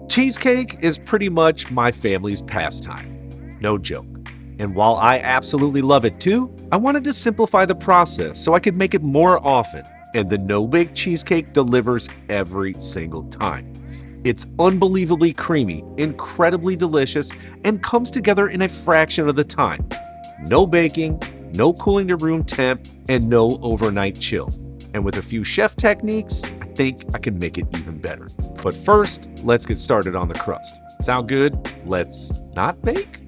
Cheesecake is pretty much my family's pastime. No joke. And while I absolutely love it too, I wanted to simplify the process so I could make it more often. And the No Bake Cheesecake delivers every single time. It's unbelievably creamy, incredibly delicious, and comes together in a fraction of the time. No baking, no cooling to room temp, and no overnight chill. And with a few chef techniques, I think I can make it even better. But first, let's get started on the crust. Sound good? Let's not bake?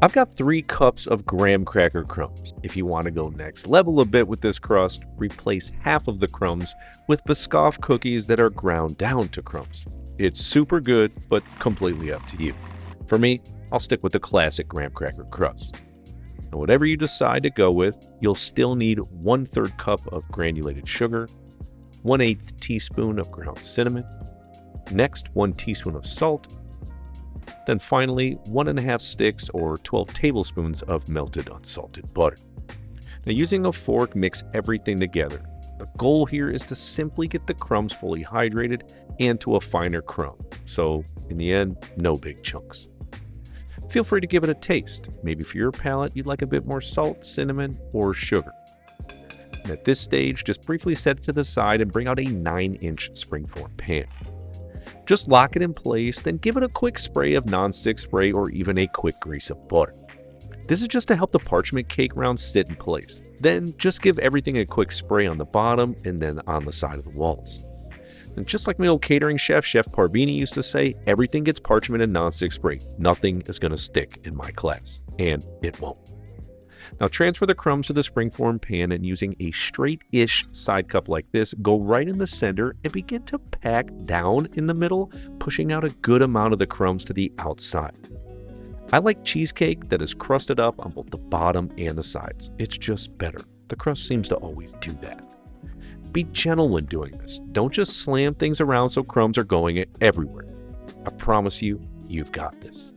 I've got 3 cups of graham cracker crumbs. If you want to go next level a bit with this crust, replace half of the crumbs with Biscoff cookies that are ground down to crumbs. It's super good, but completely up to you. For me, I'll stick with the classic graham cracker crust. And whatever you decide to go with, you'll still need 1/3 cup of granulated sugar, 1/8 teaspoon of ground cinnamon, next 1 teaspoon of salt, then finally 1½ sticks or 12 tablespoons of melted unsalted butter. Now using a fork, mix everything together. The goal here is to simply get the crumbs fully hydrated and to a finer crumb. So in the end, no big chunks. Feel free to give it a taste. Maybe for your palate, you'd like a bit more salt, cinnamon, or sugar. And at this stage, just briefly set it to the side and bring out a 9-inch springform pan. Just lock it in place, then give it a quick spray of nonstick spray or even a quick grease of butter. This is just to help the parchment cake rounds sit in place. Then just give everything a quick spray on the bottom and then on the side of the walls. And just like my old catering chef, Chef Parisi used to say, everything gets parchment and nonstick spray. Nothing is going to stick in my class. And it won't. Now transfer the crumbs to the springform pan and using a straight-ish side cup like this, go right in the center and begin to pack down in the middle, pushing out a good amount of the crumbs to the outside. I like cheesecake that is crusted up on both the bottom and the sides. It's just better. The crust seems to always do that. Be gentle when doing this. Don't just slam things around so crumbs are going everywhere. I promise you, you've got this.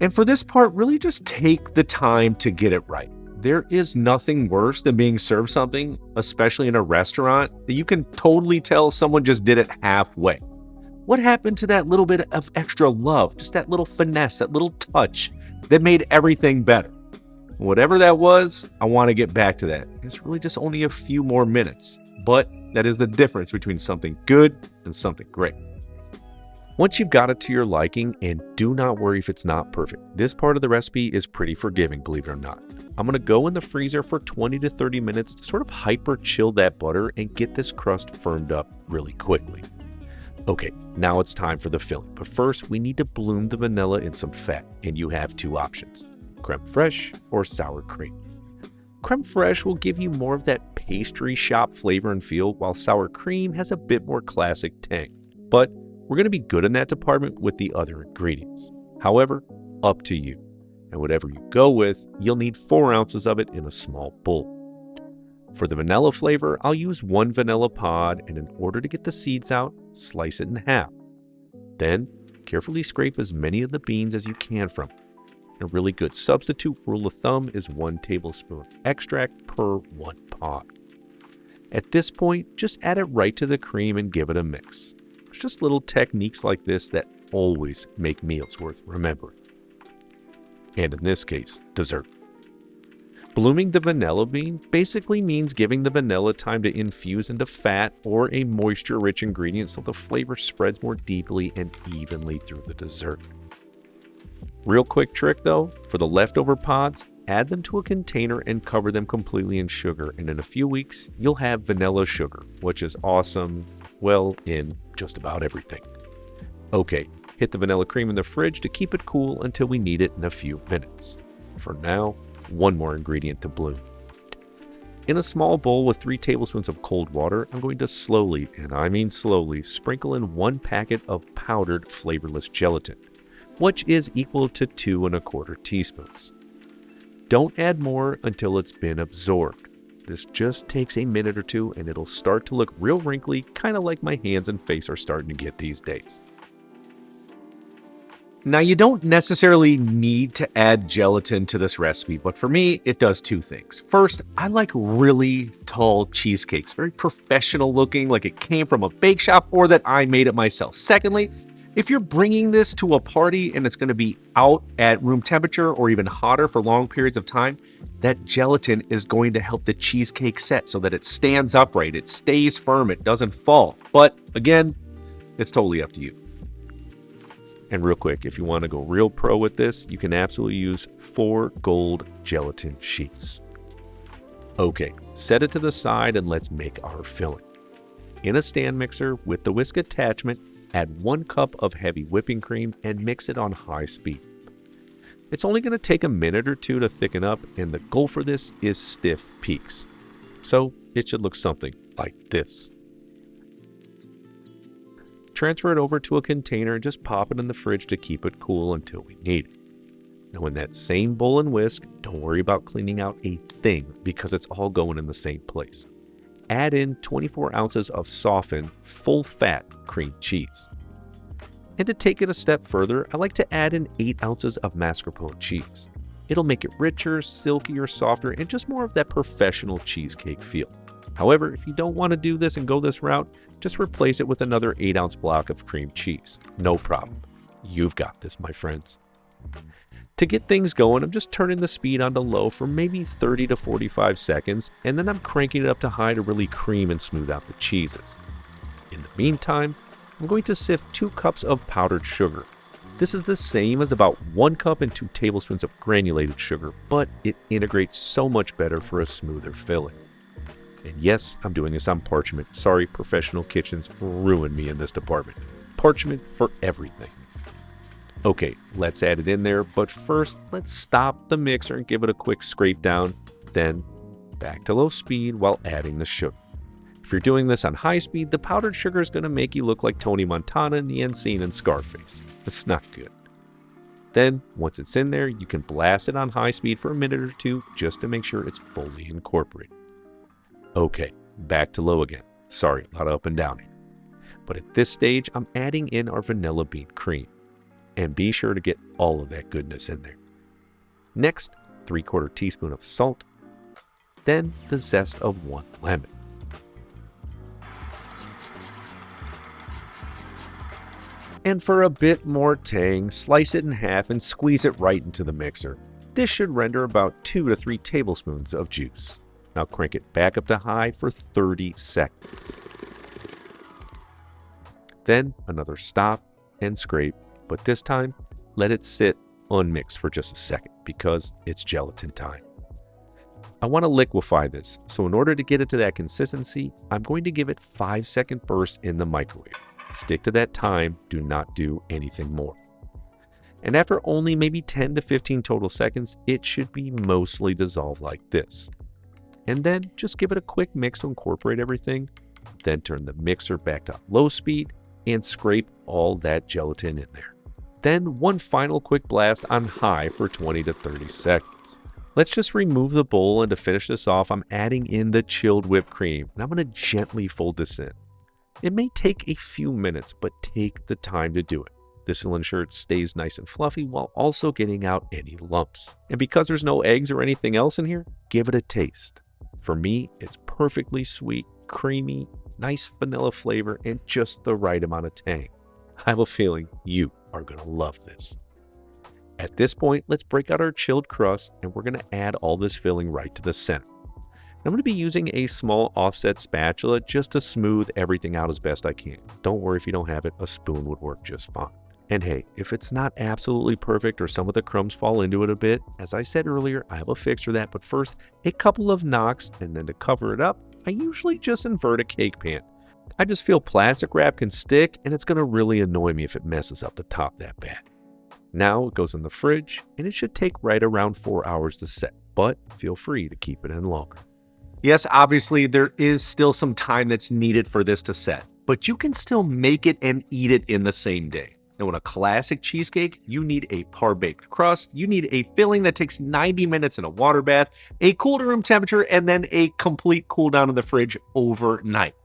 And for this part, really just take the time to get it right. There is nothing worse than being served something, especially in a restaurant, that you can totally tell someone just did it halfway. What happened to that little bit of extra love, just that little finesse, that little touch that made everything better? Whatever that was, I want to get back to that. It's really just only a few more minutes, but that is the difference between something good and something great. Once you've got it to your liking, and do not worry if it's not perfect, this part of the recipe is pretty forgiving, believe it or not. I'm going to go in the freezer for 20 to 30 minutes to sort of hyper chill that butter and get this crust firmed up really quickly. Okay, now it's time for the filling, but first we need to bloom the vanilla in some fat, and you have 2 options: crème fraiche or sour cream. Crème fraiche will give you more of that pastry shop flavor and feel, while sour cream has a bit more classic tang. But we're going to be good in that department with the other ingredients. However, up to you. And whatever you go with, you'll need 4 ounces of it in a small bowl. For the vanilla flavor, I'll use 1 vanilla pod, and in order to get the seeds out, slice it in half. Then, carefully scrape as many of the beans as you can from it. A really good substitute rule of thumb is 1 tablespoon extract per 1 pod. At this point, just add it right to the cream and give it a mix. It's just little techniques like this that always make meals worth remembering. And in this case, dessert. Blooming the vanilla bean basically means giving the vanilla time to infuse into fat or a moisture-rich ingredient so the flavor spreads more deeply and evenly through the dessert. Real quick trick though, for the leftover pods, add them to a container and cover them completely in sugar, and in a few weeks, you'll have vanilla sugar, which is awesome, well, in just about everything. Okay, hit the vanilla cream in the fridge to keep it cool until we need it in a few minutes. For now, 1 more ingredient to bloom. In a small bowl with 3 tablespoons of cold water, I'm going to slowly, and I mean slowly, sprinkle in 1 packet of powdered flavorless gelatin, which is equal to 2 1/4 teaspoons. Don't add more until it's been absorbed. This just takes a minute or 2 and it'll start to look real wrinkly, kind of like my hands and face are starting to get these days. Now, you don't necessarily need to add gelatin to this recipe, but for me, it does two things. First, I like really tall cheesecakes, very professional looking, like it came from a bake shop or that I made it myself. Secondly, if you're bringing this to a party and it's going to be out at room temperature or even hotter for long periods of time, that gelatin is going to help the cheesecake set so that it stands upright, it stays firm, it doesn't fall. But again, it's totally up to you. And real quick, if you want to go real pro with this, you can absolutely use 4 gold gelatin sheets. Okay, set it to the side and let's make our filling. In a stand mixer with the whisk attachment, add 1 cup of heavy whipping cream and mix it on high speed. It's only going to take a minute or two to thicken up, and the goal for this is stiff peaks. So it should look something like this. Transfer it over to a container and just pop it in the fridge to keep it cool until we need it. Now in that same bowl and whisk, don't worry about cleaning out a thing because it's all going in the same place. Add in 24 ounces of softened, full-fat cream cheese. And to take it a step further, I like to add in 8 ounces of mascarpone cheese. It'll make it richer, silkier, softer, and just more of that professional cheesecake feel. However, if you don't want to do this and go this route, just replace it with another 8-ounce block of cream cheese. No problem. You've got this, my friends. To get things going, I'm just turning the speed on to low for maybe 30 to 45 seconds, and then I'm cranking it up to high to really cream and smooth out the cheeses. In the meantime, I'm going to sift 2 cups of powdered sugar. This is the same as about 1 cup and 2 tablespoons of granulated sugar, but it integrates so much better for a smoother filling. And yes, I'm doing this on parchment. Sorry, professional kitchens ruined me in this department. Parchment for everything. Okay, let's add it in there, but first, let's stop the mixer and give it a quick scrape down, then back to low speed while adding the sugar. If you're doing this on high speed, the powdered sugar is going to make you look like Tony Montana in the end scene in Scarface. It's not good. Then, once it's in there, you can blast it on high speed for a minute or two just to make sure it's fully incorporated. Okay, back to low again. Sorry, a lot of up and down here. But at this stage, I'm adding in our vanilla bean cream. And be sure to get all of that goodness in there. Next, 3/4 teaspoon of salt. Then the zest of 1 lemon. And for a bit more tang, slice it in half and squeeze it right into the mixer. This should render about 2 to 3 tablespoons of juice. Now crank it back up to high for 30 seconds. Then another stop and scrape, but this time let it sit unmixed for just a second because it's gelatin time. I want to liquefy this, so in order to get it to that consistency, I'm going to give it 5-second bursts in the microwave. Stick to that time, do not do anything more. And after only maybe 10 to 15 total seconds, it should be mostly dissolved like this. And then just give it a quick mix to incorporate everything. Then turn the mixer back to low speed and scrape all that gelatin in there. Then one final quick blast on high for 20 to 30 seconds. Let's just remove the bowl, and to finish this off, I'm adding in the chilled whipped cream, and I'm going to gently fold this in. It may take a few minutes, but take the time to do it. This will ensure it stays nice and fluffy while also getting out any lumps. And because there's no eggs or anything else in here, give it a taste. For me, it's perfectly sweet, creamy, nice vanilla flavor, and just the right amount of tang. I have a feeling you are going to love this. At this point, let's break out our chilled crust, and we're going to add all this filling right to the center. I'm going to be using a small offset spatula just to smooth everything out as best I can. Don't worry if you don't have it, a spoon would work just fine. And hey, if it's not absolutely perfect or some of the crumbs fall into it a bit, as I said earlier, I have a fix for that. But first, a couple of knocks, and then to cover it up, I usually just invert a cake pan. I just feel plastic wrap can stick, and it's going to really annoy me if it messes up the top that bad. Now it goes in the fridge, and it should take right around 4 hours to set, but feel free to keep it in longer. Yes, obviously there is still some time that's needed for this to set, but you can still make it and eat it in the same day. And with a classic cheesecake, you need a par-baked crust, you need a filling that takes 90 minutes in a water bath, a cool to room temperature, and then a complete cool down in the fridge overnight.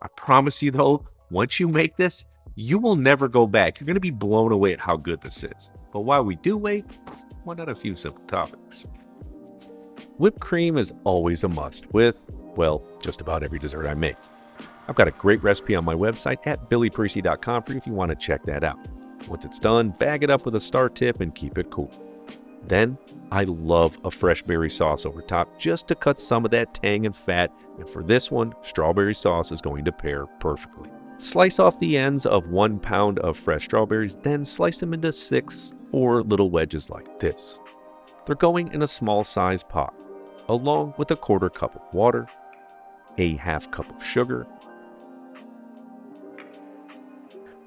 I promise you though, once you make this, You will never go back. You're going to be blown away at how good this is. But while we do wait, why not a few simple toppings? Whipped cream is always a must with, well, just about every dessert I make. I've got a great recipe on my website at billyparisi.com for you if you want to check that out. Once it's done, bag it up with a star tip and keep it cool. Then, I love a fresh berry sauce over top just to cut some of that tang and fat, and for this one, strawberry sauce is going to pair perfectly. Slice off the ends of 1 pound of fresh strawberries, then slice them into 6 or little wedges like this. They're going in a small size pot, along with a 1/4 cup of water, a 1/2 cup of sugar,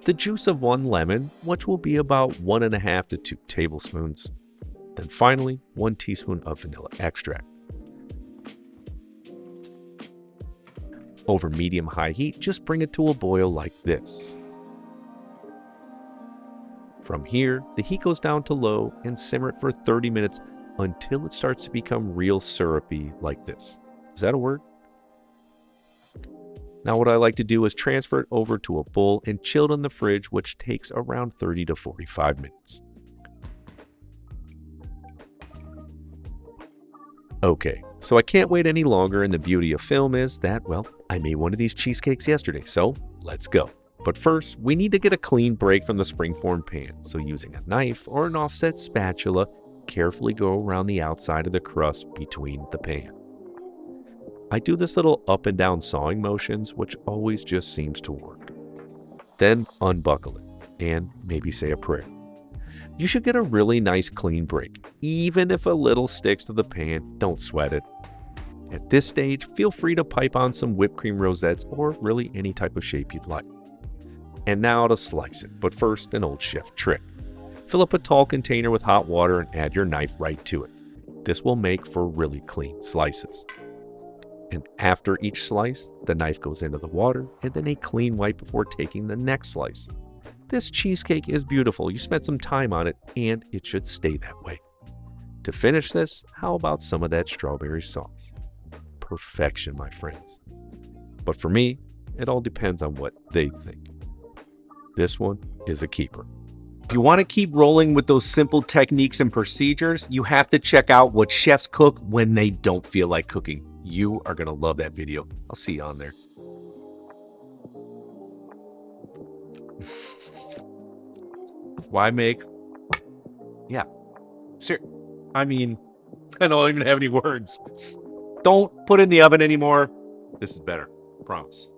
the juice of 1 lemon, which will be about 1.5 to 2 tablespoons. Then finally, 1 teaspoon of vanilla extract. Over medium-high heat, just bring it to a boil like this. From here, the heat goes down to low and simmer it for 30 minutes until it starts to become real syrupy like this. Is that a word? Now what I like to do is transfer it over to a bowl and chill it in the fridge, which takes around 30 to 45 minutes. Okay, so I can't wait any longer, and the beauty of film is that, well, I made one of these cheesecakes yesterday, so let's go. But first, we need to get a clean break from the springform pan, so using a knife or an offset spatula, carefully go around the outside of the crust between the pan. I do this little up and down sawing motions, which always just seems to work. Then unbuckle it, and maybe say a prayer. You should get a really nice clean break. Even if a little sticks to the pan, don't sweat it. At this stage, feel free to pipe on some whipped cream rosettes or really any type of shape you'd like. And now to slice it, but first an old chef trick. Fill up a tall container with hot water and add your knife right to it. This will make for really clean slices. And after each slice, the knife goes into the water and then a clean wipe before taking the next slice. This cheesecake is beautiful. You spent some time on it, and it should stay that way. To finish this, how about some of that strawberry sauce? Perfection, my friends. But for me, it all depends on what they think. This one is a keeper. If you want to keep rolling with those simple techniques and procedures, you have to check out what chefs cook when they don't feel like cooking. You are going to love that video. I'll see you on there. Why make? Yeah. I mean, I don't even have any words. Don't put it in the oven anymore. This is better. Promise.